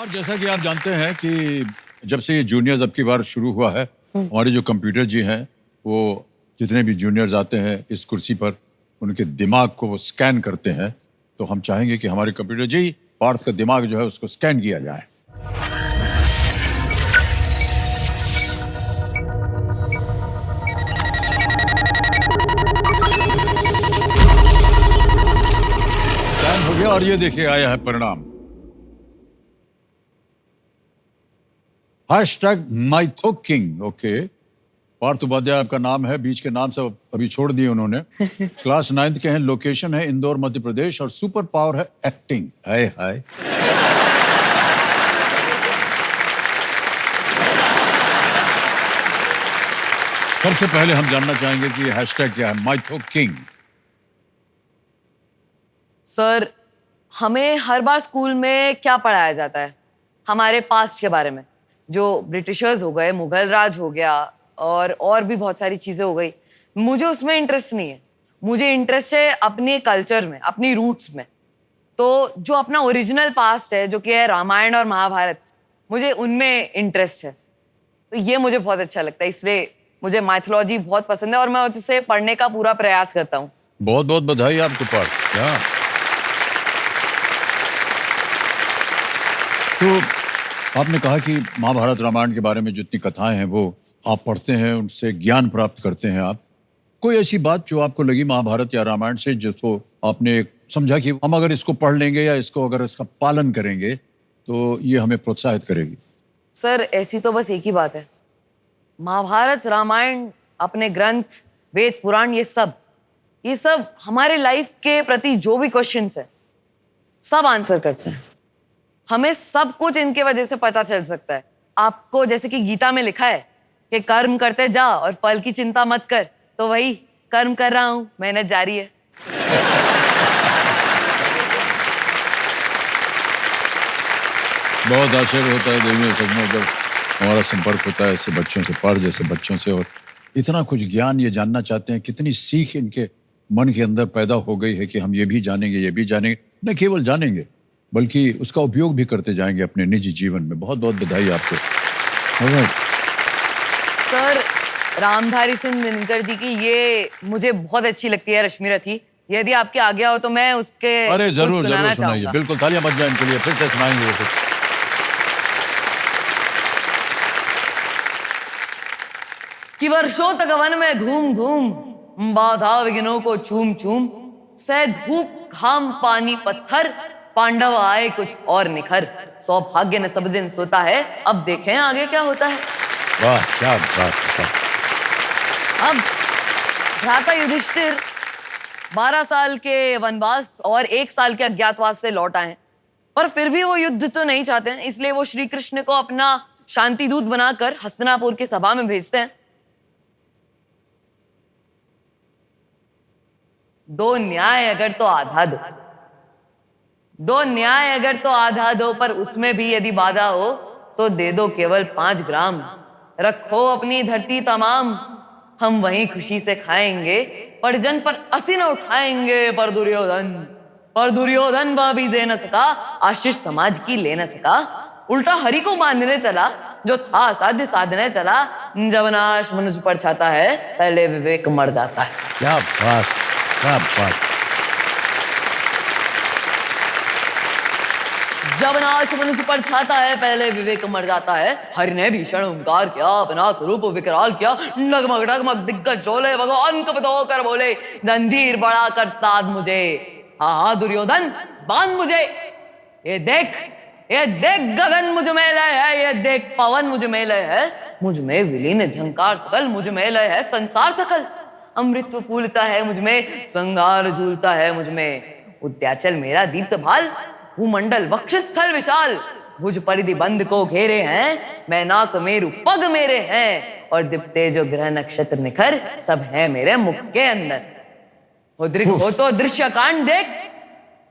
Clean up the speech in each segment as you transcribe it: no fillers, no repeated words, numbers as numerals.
और जैसा कि आप जानते हैं कि जब से ये जूनियर्स अब की बार शुरू हुआ है, हमारे जो कंप्यूटर जी हैं वो जितने भी जूनियर्स आते हैं इस कुर्सी पर उनके दिमाग को वो स्कैन करते हैं। तो हम चाहेंगे कि हमारे कंप्यूटर जी पार्थ का दिमाग जो है उसको स्कैन किया जाए। स्कैन हो गया और ये देखिए आया है परिणाम। हैशटैग माइथोकिंग। ओके, पार्थ उपाध्याय आपका नाम है, बीच के नाम से अभी छोड़ दिए उन्होंने। क्लास 9th के हैं, लोकेशन है इंदौर मध्य प्रदेश और सुपर पावर है एक्टिंग। हाय हाय। सबसे पहले हम जानना चाहेंगे कि हैशटैग क्या है माइथोकिंग। सर, हमें हर बार स्कूल में क्या पढ़ाया जाता है? हमारे पास्ट के बारे में, जो ब्रिटिशर्स हो गए, मुगल राज हो गया और भी बहुत सारी चीजें हो गई। मुझे उसमें इंटरेस्ट नहीं है। मुझे इंटरेस्ट है अपने कल्चर में, अपनी रूट्स में। तो जो अपना ओरिजिनल पास्ट है, जो कि है रामायण और महाभारत, मुझे उनमें इंटरेस्ट है। तो ये मुझे बहुत अच्छा लगता है, इसलिए मुझे माइथोलॉजी बहुत पसंद है और मैं उसे पढ़ने का पूरा प्रयास करता हूँ। बहुत बहुत बधाई आपको पार्थ। तो आपने कहा कि महाभारत रामायण के बारे में जितनी कथाएं हैं वो आप पढ़ते हैं, उनसे ज्ञान प्राप्त करते हैं आप। कोई ऐसी बात जो आपको लगी महाभारत या रामायण से जिसको आपने समझा कि हम अगर इसको पढ़ लेंगे या इसको अगर इसका पालन करेंगे तो ये हमें प्रोत्साहित करेगी? सर, ऐसी तो बस एक ही बात है। महाभारत रामायण, अपने ग्रंथ, वेद पुराण, ये सब हमारे लाइफ के प्रति जो भी क्वेश्चंस है सब आंसर करते हैं। हमें सब कुछ इनके वजह से पता चल सकता है। आपको जैसे कि गीता में लिखा है कि कर्म करते जा और फल की चिंता मत कर, तो वही कर्म कर रहा हूं, मेहनत जारी है। बहुत आश्चर्य होता है देवियों सच में जब हमारा संपर्क होता है ऐसे बच्चों से, पार्थ जैसे बच्चों से, और इतना कुछ ज्ञान ये जानना चाहते हैं। कितनी सीख इनके मन के अंदर पैदा हो गई है कि हम ये भी जानेंगे, ये भी जानेंगे। न केवल जानेंगे बल्कि उसका उपयोग भी करते जाएंगे अपने निजी जीवन में। बहुत बहुत बधाई आपको। सर, रामधारी सिंह दिनकर जी की ये मुझे बहुत अच्छी लगती है, रश्मि रथी। यदि आपकी आज्ञा हो तो मैं उसके अरे जरूर जरूर सुनाइए, चाहूंगा। बिल्कुल, तालियां बज जाए इनके लिए, फिर से सुनाएंगे वो कुछ। कि वर्षों तक वन में घूम घूम, बाधा विघ्नों को चूम चूम, सह धूप घाम पानी पत्थर, पांडव आए कुछ और निखर, सौभाग्य न सब दिन सोता है, अब देखें आगे क्या होता है। वाह, क्या बात है। अब भ्राता युधिष्ठिर 12 साल के वनवास और 1 साल के अज्ञातवास से लौट आए हैं, पर फिर भी वो युद्ध तो नहीं चाहते हैं। इसलिए वो श्री कृष्ण को अपना शांति दूत बनाकर हस्तिनापुर की सभा में भेजते हैं। दो न्याय अगर तो आधा दो, दो न्याय अगर तो आधा दो, पर उसमें भी यदि बाधा हो तो दे दो केवल 5 ग्राम। रखो अपनी धरती तमाम, हम वहीं खुशी से खाएंगे, परिजन पर असी न उठाएंगे। पर दुर्योधन वह भी दे न सका, आशीष समाज की ले न सका। उल्टा हरि को मानने चला, जो था साध्य साधने चला। जब नाश मनुष्य पर छाता है, पहले विवेक मर जाता है। क्या बात, क्या बात। जब नाश मनुष्य पर छाता है, पहले विवेक मर जाता है। हरि ने भीषण ओंकार किया, अपना स्वरूप विकराल किया। डगमग डगमग दिग्गज डोले, भगवान कपित होकर बोले, जंजीर बढ़ाकर साध मुझे। हाँ दुर्योधन, बांध मुझे। ये देख गगन मुझ में लय है, ये देख पवन मुझ में लय है। मुझ में विलीन झंकार सकल, मुझ में लय है संसार सकल। अमृत फूलता है मुझ में, संगार झूलता है मुझ में। उद्याचल मेरा दीप्त भाल, भूमंडल वक्षस्थल विशाल। भुज परिधि बंद को घेरे हैं, मैं नाक मेरु पग मेरे हैं। और दिप्ते जो ग्रह नक्षत्र निखर, सब है मेरे मुख के अंदर। उद्रिक हो तो दृश्य कांड देख,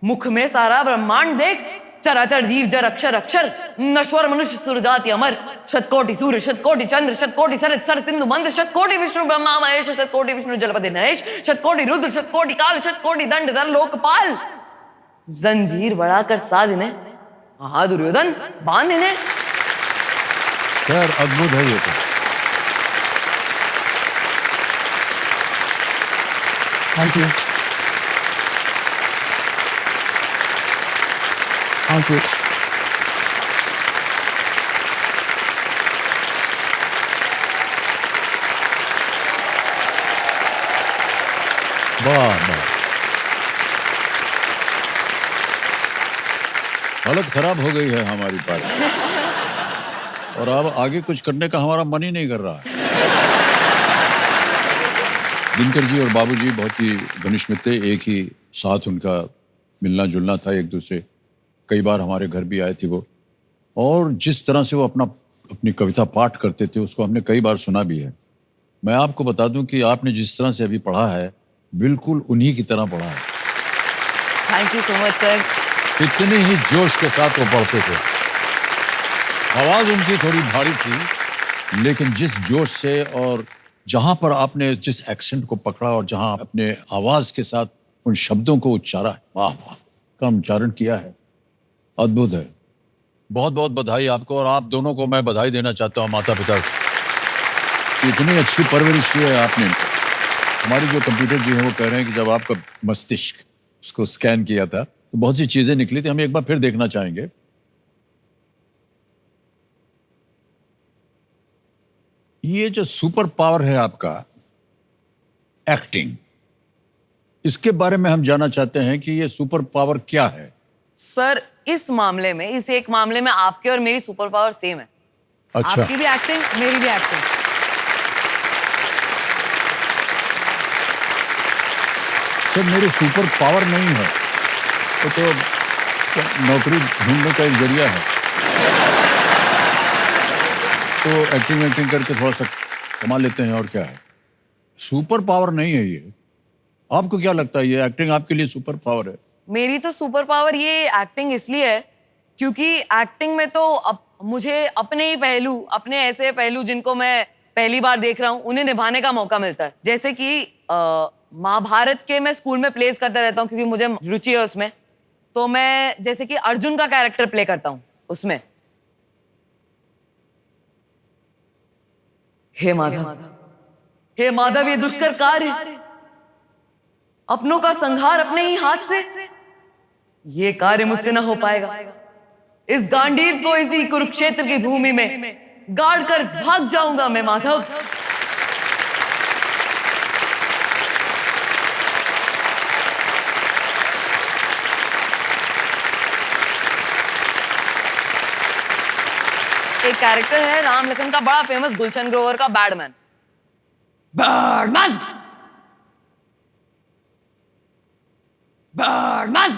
मुख में सारा ब्रह्मांड देख। चराचर जीव जर अक्षर अक्षर, नश्वर मनुष्य सुरजाति अमर। शतकोटि सूर्य शतकोटि चंद्र, शतकोटि सरत सर सिंधु मंद। शतकोटि विष्णु ब्रह्मा महेश, शतकोटि विष्णु जलपति महेश। शतकोटि रुद्र शतकोटि काल, शतकोटि दंड धर लोकपाल। जंजीर बढ़ाकर साध ने, हाँ दुर्योधन, बांध इन्हें। खैर अद्भुत है ये तो। Thank you. Thank you. वाह वाह, हालत खराब हो गई है हमारी पार्टी और अब आगे कुछ करने का हमारा मन ही नहीं कर रहा है। दिनकर जी और बाबूजी बहुत ही घनिष्ठ मित्र थे, एक ही साथ उनका मिलना जुलना था एक दूसरे। कई बार हमारे घर भी आए थे वो, और जिस तरह से वो अपनी कविता पाठ करते थे उसको हमने कई बार सुना भी है। मैं आपको बता दूं कि आपने जिस तरह से अभी पढ़ा है बिल्कुल उन्हीं की तरह पढ़ा है। Thank you so much sir. इतने ही जोश के साथ वो पढ़ते थे। आवाज उनकी थोड़ी भारी थी, लेकिन जिस जोश से और जहां पर आपने जिस एक्सेंट को पकड़ा और जहां अपने आवाज के साथ उन शब्दों को उच्चारा, वाह वाह, का उच्चारण किया है, अद्भुत है। बहुत बहुत बधाई आपको, और आप दोनों को मैं बधाई देना चाहता हूँ, माता पिता को। इतनी अच्छी परवरिश की है आपने। हमारी जो कंप्यूटर जी हैं वो कह रहे हैं कि जब आपका मस्तिष्क उसको स्कैन किया था तो बहुत सी चीजें निकली थी, हम एक बार फिर देखना चाहेंगे। ये जो सुपर पावर है आपका, एक्टिंग, इसके बारे में हम जानना चाहते हैं कि ये सुपर पावर क्या है। सर इस मामले में, इस एक मामले में आपकी और मेरी सुपर पावर सेम है। अच्छा, आपकी भी एक्टिंग, मेरी भी एक्टिंग। तो मेरी सुपर पावर नहीं है तो नौकरी ढूंढने का एक जरिया है। तो एक्टिंग करके थोड़ा सा कमा लेते हैं, और क्या है। सुपर पावर नहीं है ये। आपको क्या लगता है ये एक्टिंग आपके लिए सुपर पावर है? मेरी तो सुपर पावर ये एक्टिंग इसलिए है क्योंकि एक्टिंग में तो मुझे अपने ही पहलू, अपने ऐसे पहलू जिनको मैं पहली बार देख रहा हूँ, उन्हें निभाने का मौका मिलता है। जैसे कि महाभारत के मैं स्कूल में प्लेस करता रहता हूँ क्योंकि मुझे रुचि है उसमें। तो मैं जैसे कि अर्जुन का कैरेक्टर प्ले करता हूँ उसमें। हे माधव, हे माधव, ये दुष्कर कार्य, अपनों का संहार अपने ही हाथ से, ये कार्य मुझसे न हो पाएगा। इस गांडीव को इसी कुरुक्षेत्र की भूमि में गाड़ कर भाग जाऊंगा मैं माधव। एक कैरेक्टर है राम लखन का बड़ा फेमस, गुलशन ग्रोवर का, बैडमैन। बैडमैन, बैडमैन,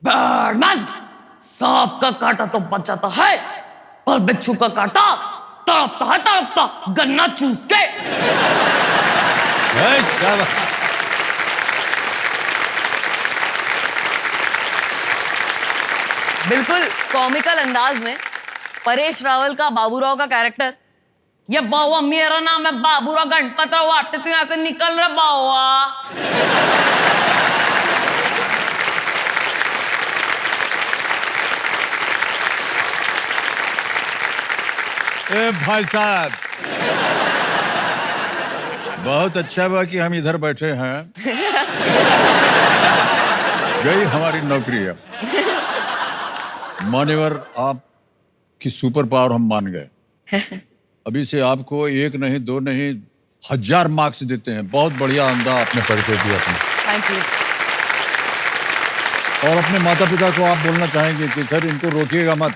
बैडमैन, सांप का काटा तो बच जाता है, पर बिच्छू का काटा तड़पता है, तड़पता गन्ना चूस के। बिल्कुल कॉमिकल अंदाज में परेश रावल का बाबूराव का कैरेक्टर, ये बावा मेरा नाम है बाबूराव गणपतराव आटे, तू यहां से निकल रहा बावा। ए भाई साहब, बहुत अच्छा हुआ कि हम इधर बैठे हैं। गई हमारी नौकरी अब। मान्यवर, आपकी सुपर पावर हम मान गए। अभी से आपको एक नहीं, दो नहीं, 1000 मार्क्स देते हैं। बहुत बढ़िया अंदाज आपने परिचय दिया अपने। Thank you. और अपने माता पिता को आप बोलना चाहेंगे कि सर इनको रोकिएगा मत,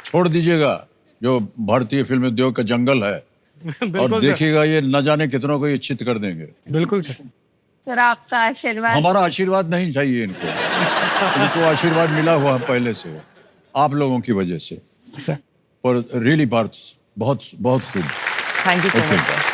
छोड़ दीजिएगा जो भारतीय फिल्म उद्योग का जंगल है। और देखिएगा ये न जाने कितनों को ये चित कर देंगे। बिल्कुल सर। सर आपका आशीर्वाद। हमारा आशीर्वाद नहीं चाहिए इनको। इनको आशीर्वाद मिला हुआ है पहले से, आप लोगों की वजह से। सर पर रियली बहुत बहुत खूब। Thank you so Okay. Much sir.